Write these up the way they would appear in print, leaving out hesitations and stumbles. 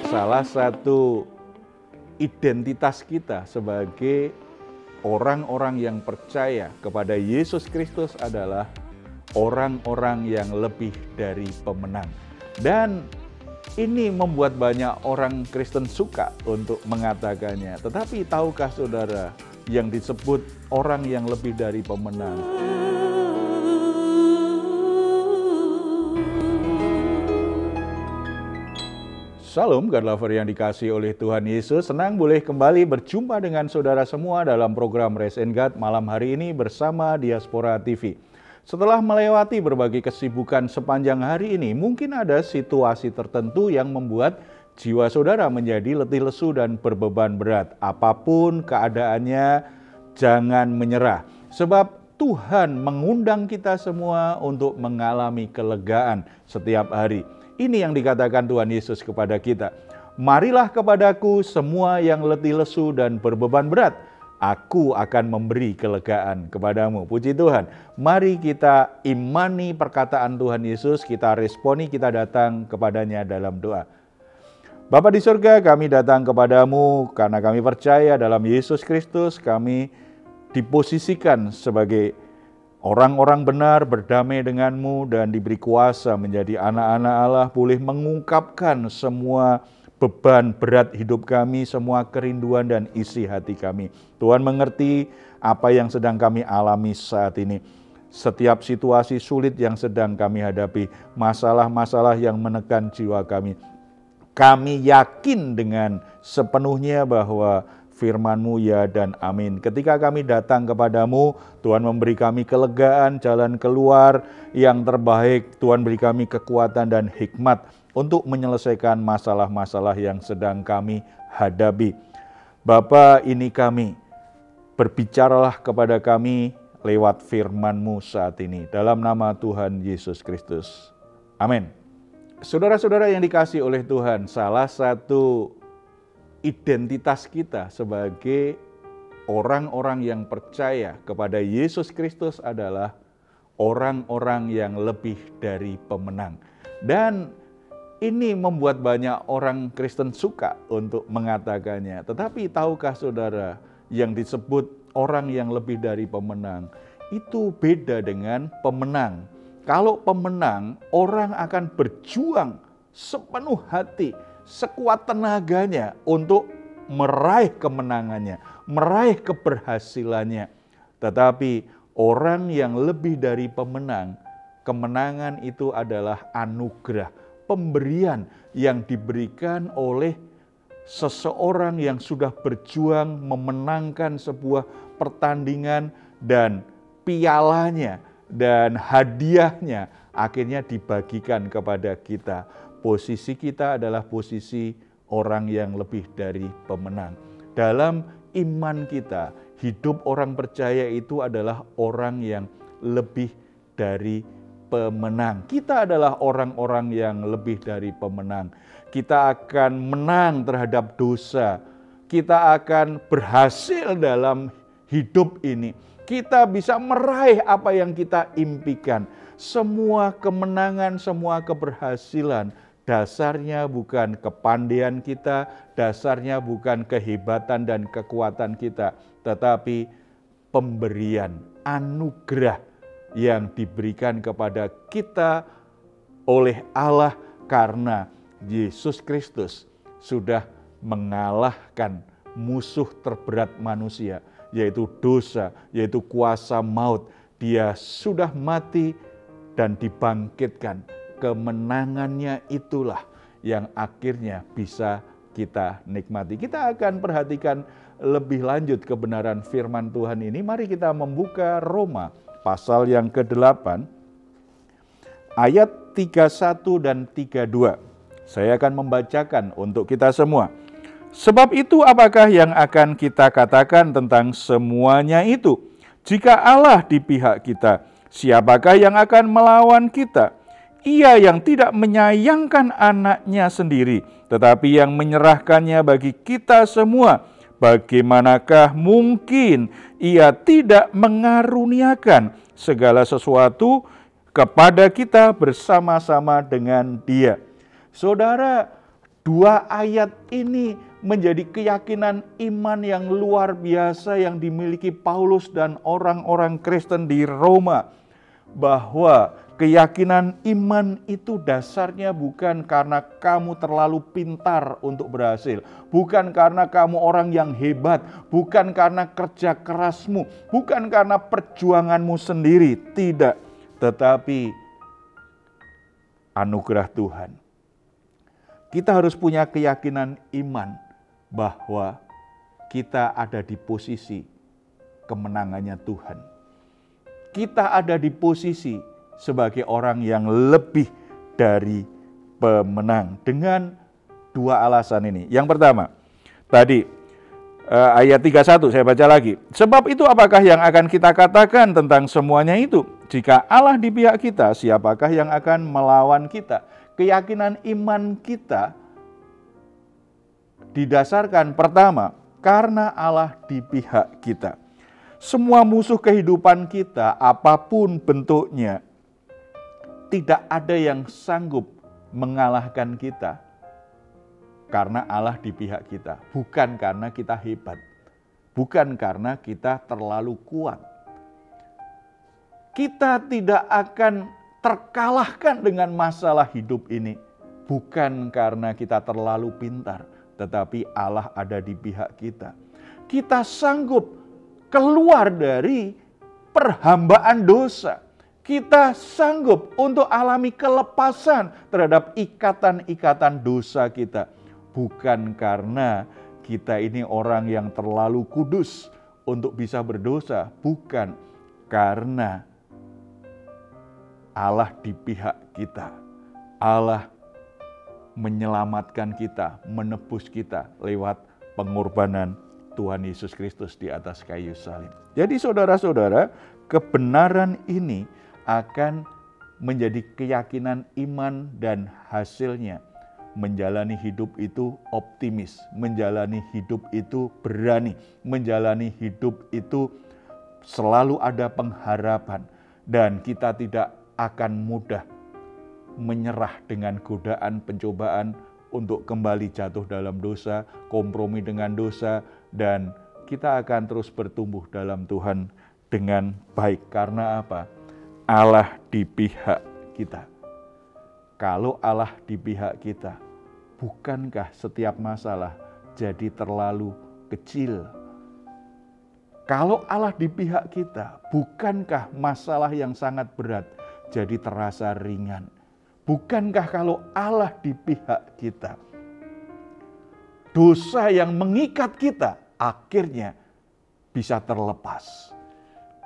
salah satu identitas kita sebagai orang-orang yang percaya kepada Yesus Kristus adalah orang-orang yang lebih dari pemenang. Dan ini membuat banyak orang Kristen suka untuk mengatakannya. Tetapi tahukah saudara yang disebut orang yang lebih dari pemenang? Shalom, God Lover yang dikasihi oleh Tuhan Yesus. Senang boleh kembali berjumpa dengan saudara semua dalam program Raise and God malam hari ini bersama Diaspora TV. Setelah melewati berbagai kesibukan sepanjang hari ini, mungkin ada situasi tertentu yang membuat jiwa saudara menjadi letih lesu dan berbeban berat. Apapun keadaannya, jangan menyerah. Sebab Tuhan mengundang kita semua untuk mengalami kelegaan setiap hari. Ini yang dikatakan Tuhan Yesus kepada kita. Marilah kepadaku semua yang letih lesu dan berbeban berat. Aku akan memberi kelegaan kepadamu. Puji Tuhan. Mari kita imani perkataan Tuhan Yesus. Kita responi, kita datang kepadanya dalam doa. Bapa di surga, kami datang kepadamu karena kami percaya dalam Yesus Kristus. Kami diposisikan sebagai orang-orang benar, berdamai denganmu dan diberi kuasa menjadi anak-anak Allah, boleh mengungkapkan semua beban berat hidup kami, semua kerinduan dan isi hati kami. Tuhan mengerti apa yang sedang kami alami saat ini. Setiap situasi sulit yang sedang kami hadapi, masalah-masalah yang menekan jiwa kami. Kami yakin dengan sepenuhnya bahwa firman-Mu ya dan amin. Ketika kami datang kepadamu, Tuhan memberi kami kelegaan, jalan keluar yang terbaik. Tuhan beri kami kekuatan dan hikmat untuk menyelesaikan masalah-masalah yang sedang kami hadapi. Bapa, ini kami, berbicaralah kepada kami lewat firman-Mu saat ini. Dalam nama Tuhan Yesus Kristus. Amin. Saudara-saudara yang dikasihi oleh Tuhan, salah satu identitas kita sebagai orang-orang yang percaya kepada Yesus Kristus adalah orang-orang yang lebih dari pemenang. Dan ini membuat banyak orang Kristen suka untuk mengatakannya. Tetapi tahukah saudara yang disebut orang yang lebih dari pemenang itu beda dengan pemenang. Kalau pemenang, orang akan berjuang sepenuh hati, sekuat tenaganya untuk meraih kemenangannya, meraih keberhasilannya. Tetapi orang yang lebih dari pemenang, kemenangan itu adalah anugerah, pemberian yang diberikan oleh seseorang yang sudah berjuang memenangkan sebuah pertandingan dan pialanya dan hadiahnya akhirnya dibagikan kepada kita. Posisi kita adalah posisi orang yang lebih dari pemenang. Dalam iman kita, hidup orang percaya itu adalah orang yang lebih dari pemenang. Kita adalah orang-orang yang lebih dari pemenang. Kita akan menang terhadap dosa. Kita akan berhasil dalam hidup ini. Kita bisa meraih apa yang kita impikan. Semua kemenangan, semua keberhasilan, dasarnya bukan kepandaian kita, dasarnya bukan kehebatan dan kekuatan kita, tetapi pemberian, anugerah yang diberikan kepada kita oleh Allah karena Yesus Kristus sudah mengalahkan musuh terberat manusia, yaitu dosa, yaitu kuasa maut. Dia sudah mati dan dibangkitkan. Kemenangannya itulah yang akhirnya bisa kita nikmati. Kita akan perhatikan lebih lanjut kebenaran firman Tuhan ini. Mari kita membuka Roma pasal yang ke-8 ayat 31 dan 32. Saya akan membacakan untuk kita semua. Sebab itu apakah yang akan kita katakan tentang semuanya itu? Jika Allah di pihak kita, siapakah yang akan melawan kita? Ia yang tidak menyayangkan anaknya sendiri, tetapi yang menyerahkannya bagi kita semua. Bagaimanakah mungkin ia tidak mengaruniakan segala sesuatu kepada kita bersama-sama dengan Dia? Saudara, Dua ayat ini menjadi keyakinan iman yang luar biasa yang dimiliki Paulus dan orang-orang Kristen di Roma. Bahwa keyakinan iman itu dasarnya bukan karena kamu terlalu pintar untuk berhasil. Bukan karena kamu orang yang hebat. Bukan karena kerja kerasmu. Bukan karena perjuanganmu sendiri. Tidak. Tetapi anugerah Tuhan. Kita harus punya keyakinan iman bahwa kita ada di posisi kemenangannya Tuhan. Kita ada di posisi sebagai orang yang lebih dari pemenang dengan dua alasan ini. Yang pertama, tadi ayat 31 saya baca lagi. Sebab itu apakah yang akan kita katakan tentang semuanya itu? Jika Allah di pihak kita, siapakah yang akan melawan kita? Keyakinan iman kita didasarkan pertama, karena Allah di pihak kita. Semua musuh kehidupan kita, apapun bentuknya, tidak ada yang sanggup mengalahkan kita. Karena Allah di pihak kita, bukan karena kita hebat, bukan karena kita terlalu kuat. Kita tidak akan terkalahkan dengan masalah hidup ini, bukan karena kita terlalu pintar, tetapi Allah ada di pihak kita. Kita sanggup keluar dari perhambaan dosa. Kita sanggup untuk alami kelepasan terhadap ikatan-ikatan dosa kita. Bukan karena kita ini orang yang terlalu kudus untuk bisa berdosa. Bukan karena Allah di pihak kita. Allah menyelamatkan kita, menebus kita lewat pengorbanan Tuhan Yesus Kristus di atas kayu salib. Jadi saudara-saudara, kebenaran ini akan menjadi keyakinan iman dan hasilnya menjalani hidup itu optimis, menjalani hidup itu berani, menjalani hidup itu selalu ada pengharapan, dan kita tidak akan mudah menyerah dengan godaan pencobaan untuk kembali jatuh dalam dosa, kompromi dengan dosa, dan kita akan terus bertumbuh dalam Tuhan dengan baik. Karena apa? Allah di pihak kita. Kalau Allah di pihak kita, bukankah setiap masalah jadi terlalu kecil? Kalau Allah di pihak kita, bukankah masalah yang sangat berat jadi terasa ringan? Bukankah kalau Allah di pihak kita, dosa yang mengikat kita akhirnya bisa terlepas?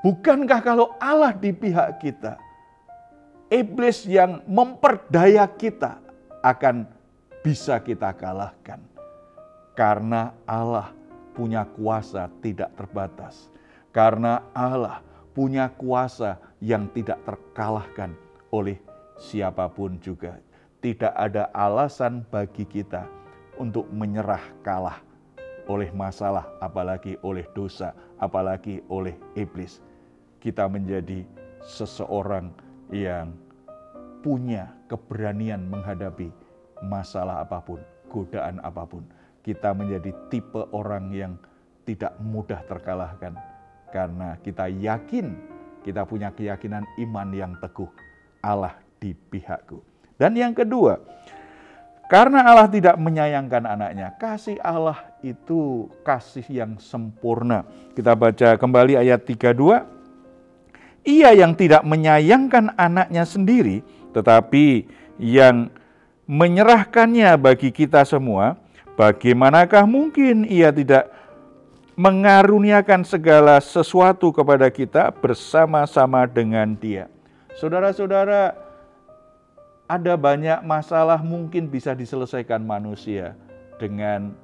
Bukankah kalau Allah di pihak kita, iblis yang memperdaya kita akan bisa kita kalahkan? Karena Allah punya kuasa tidak terbatas. Karena Allah punya kuasa yang tidak terkalahkan oleh siapapun juga. Tidak ada alasan bagi kita untuk menyerah kalah oleh masalah, apalagi oleh dosa, apalagi oleh iblis. Kita menjadi seseorang yang punya keberanian menghadapi masalah apapun, godaan apapun. Kita menjadi tipe orang yang tidak mudah terkalahkan karena kita yakin, kita punya keyakinan iman yang teguh, Allah di pihakku. Dan yang kedua, karena Allah tidak menyayangkan anaknya, kasih Allah itu kasih yang sempurna. Kita baca kembali ayat 32. Ia yang tidak menyayangkan anaknya sendiri, tetapi yang menyerahkannya bagi kita semua, bagaimanakah mungkin ia tidak mengaruniakan segala sesuatu kepada kita bersama-sama dengan Dia? Saudara-saudara, ada banyak masalah mungkin bisa diselesaikan manusia dengan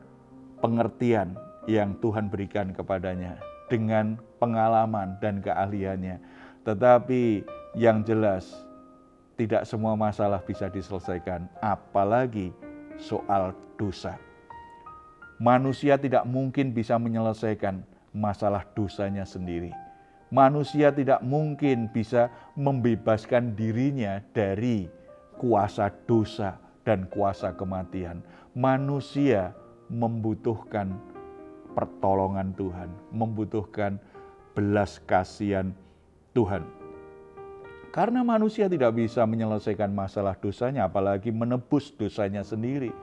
pengertian yang Tuhan berikan kepadanya, dengan pengalaman dan keahliannya. Tetapi yang jelas, tidak semua masalah bisa diselesaikan, apalagi soal dosa. Manusia tidak mungkin bisa menyelesaikan masalah dosanya sendiri. Manusia tidak mungkin bisa membebaskan dirinya dari kuasa dosa, dan kuasa kematian. Manusia membutuhkan pertolongan Tuhan, membutuhkan belas kasihan Tuhan. Karena manusia tidak bisa menyelesaikan masalah dosanya, apalagi menebus dosanya sendiri.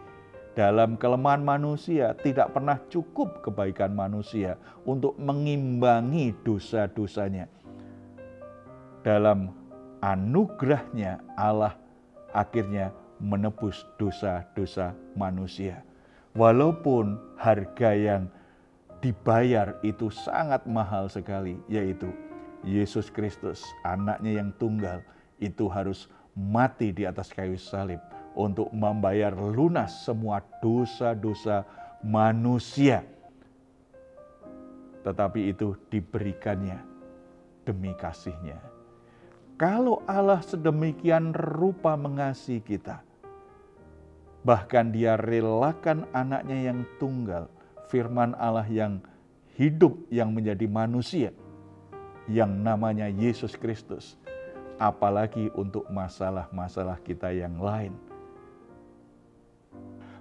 Dalam kelemahan manusia, tidak pernah cukup kebaikan manusia untuk mengimbangi dosa-dosanya. Dalam anugerahnya, Allah akhirnya menebus dosa-dosa manusia. Walaupun harga yang dibayar itu sangat mahal sekali, yaitu Yesus Kristus, anaknya yang tunggal, itu harus mati di atas kayu salib untuk membayar lunas semua dosa-dosa manusia. Tetapi itu diberikannya demi kasih-Nya. Kalau Allah sedemikian rupa mengasihi kita, bahkan Dia relakan anaknya yang tunggal, firman Allah yang hidup yang menjadi manusia, yang namanya Yesus Kristus, apalagi untuk masalah-masalah kita yang lain.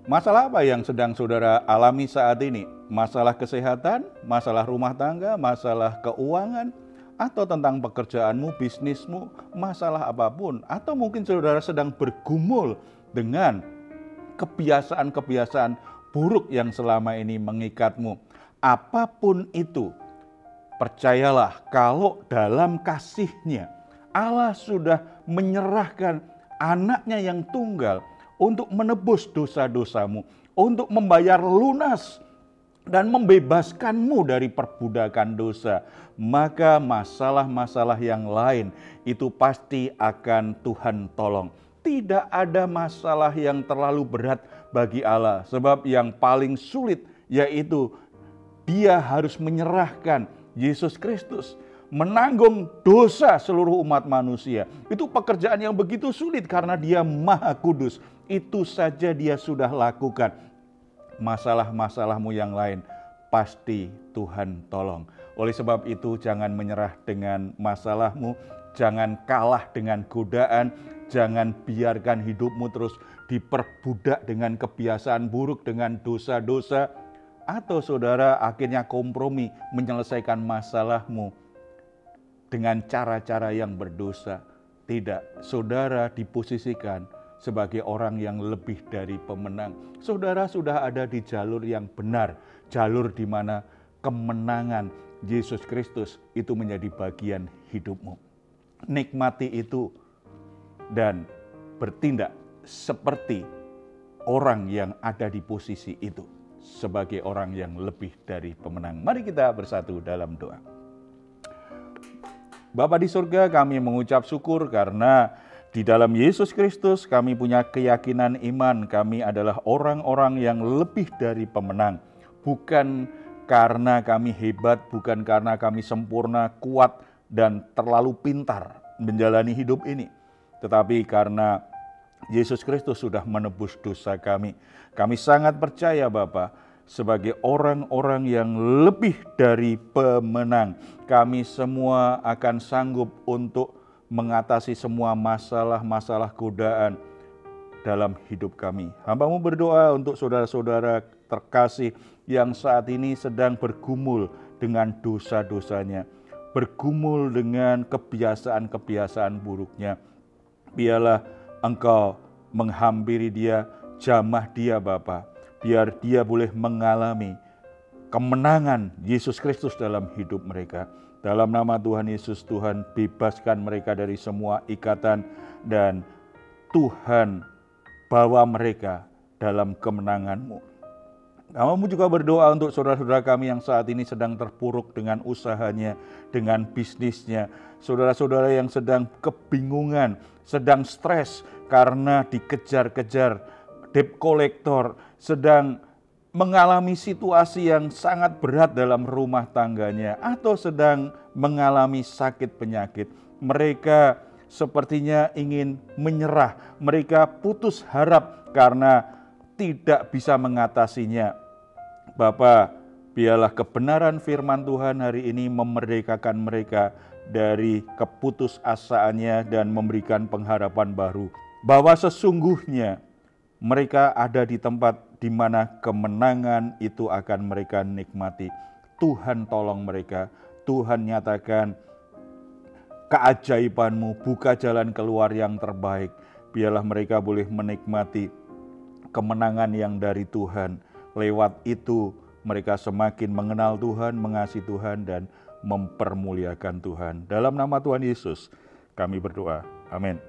Masalah apa yang sedang saudara alami saat ini? Masalah kesehatan, masalah rumah tangga, masalah keuangan, atau tentang pekerjaanmu, bisnismu, masalah apapun. Atau mungkin saudara sedang bergumul dengan kebiasaan-kebiasaan buruk yang selama ini mengikatmu. Apapun itu, percayalah kalau dalam kasih-Nya Allah sudah menyerahkan anaknya yang tunggal untuk menebus dosa-dosamu, untuk membayar lunas dan membebaskanmu dari perbudakan dosa. Maka masalah-masalah yang lain itu pasti akan Tuhan tolong. Tidak ada masalah yang terlalu berat bagi Allah, sebab yang paling sulit yaitu Dia harus menyerahkan Yesus Kristus menanggung dosa seluruh umat manusia. Itu pekerjaan yang begitu sulit karena Dia Maha Kudus. Itu saja Dia sudah lakukan. Masalah-masalahmu yang lain pasti Tuhan tolong. Oleh sebab itu jangan menyerah dengan masalahmu, jangan kalah dengan godaan, jangan biarkan hidupmu terus diperbudak dengan kebiasaan buruk, dengan dosa-dosa, atau saudara akhirnya kompromi menyelesaikan masalahmu dengan cara-cara yang berdosa. Tidak, saudara diposisikan sebagai orang yang lebih dari pemenang. Saudara sudah ada di jalur yang benar, jalur di mana kemenangan Yesus Kristus itu menjadi bagian hidupmu. Nikmati itu dan bertindak seperti orang yang ada di posisi itu, sebagai orang yang lebih dari pemenang. Mari kita bersatu dalam doa. Bapa di surga, kami mengucap syukur karena di dalam Yesus Kristus kami punya keyakinan iman. Kami adalah orang-orang yang lebih dari pemenang. Bukan karena kami hebat, bukan karena kami sempurna, kuat, dan terlalu pintar menjalani hidup ini. Tetapi karena Yesus Kristus sudah menebus dosa kami. Kami sangat percaya Bapa, sebagai orang-orang yang lebih dari pemenang. Kami semua akan sanggup untuk mengatasi semua masalah-masalah godaan dalam hidup kami. Hamba-Mu berdoa untuk saudara-saudara terkasih yang saat ini sedang bergumul dengan dosa-dosanya, bergumul dengan kebiasaan-kebiasaan buruknya. Biarlah Engkau menghampiri dia, jamah dia Bapa, biar dia boleh mengalami kemenangan Yesus Kristus dalam hidup mereka. Dalam nama Tuhan Yesus, Tuhan bebaskan mereka dari semua ikatan dan Tuhan bawa mereka dalam kemenangan-Mu. Kami juga berdoa untuk saudara-saudara kami yang saat ini sedang terpuruk dengan usahanya, dengan bisnisnya. Saudara-saudara yang sedang kebingungan, sedang stres karena dikejar-kejar debt collector, sedang mengalami situasi yang sangat berat dalam rumah tangganya, atau sedang mengalami sakit penyakit. Mereka sepertinya ingin menyerah, mereka putus harap karena tidak bisa mengatasinya. Bapa, biarlah kebenaran firman Tuhan hari ini memerdekakan mereka dari keputusasaannya dan memberikan pengharapan baru, bahwa sesungguhnya Mereka ada di tempat di mana kemenangan itu akan mereka nikmati. Tuhan tolong mereka, Tuhan nyatakan keajaiban-Mu, buka jalan keluar yang terbaik. Biarlah mereka boleh menikmati kemenangan yang dari Tuhan. Lewat itu mereka semakin mengenal Tuhan, mengasihi Tuhan, dan mempermuliakan Tuhan. Dalam nama Tuhan Yesus kami berdoa. Amin.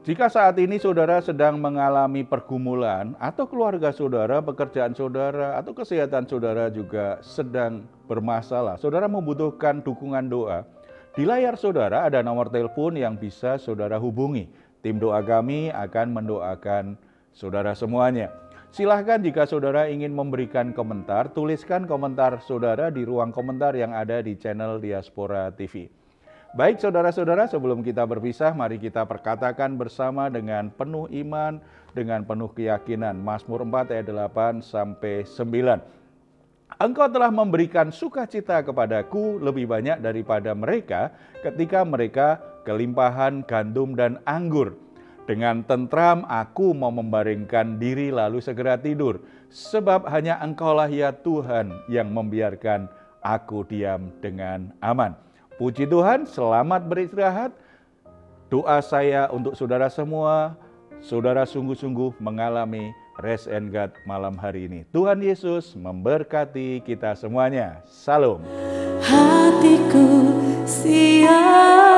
Jika saat ini saudara sedang mengalami pergumulan atau keluarga saudara, pekerjaan saudara, atau kesehatan saudara juga sedang bermasalah, saudara membutuhkan dukungan doa, di layar saudara ada nomor telepon yang bisa saudara hubungi. Tim doa kami akan mendoakan saudara semuanya. Silahkan jika saudara ingin memberikan komentar, tuliskan komentar saudara di ruang komentar yang ada di channel Diaspora TV. Baik saudara-saudara, sebelum kita berpisah, mari kita perkatakan bersama dengan penuh iman, dengan penuh keyakinan. Mazmur 4 ayat 8-9. Engkau telah memberikan sukacita kepadaku lebih banyak daripada mereka ketika mereka kelimpahan gandum dan anggur. Dengan tentram aku mau membaringkan diri lalu segera tidur. Sebab hanya Engkaulah ya Tuhan yang membiarkan aku diam dengan aman. Puji Tuhan, selamat beristirahat. Doa saya untuk saudara semua, saudara sungguh-sungguh mengalami Rest and God malam hari ini. Tuhan Yesus memberkati kita semuanya. Salam. Hatiku siap.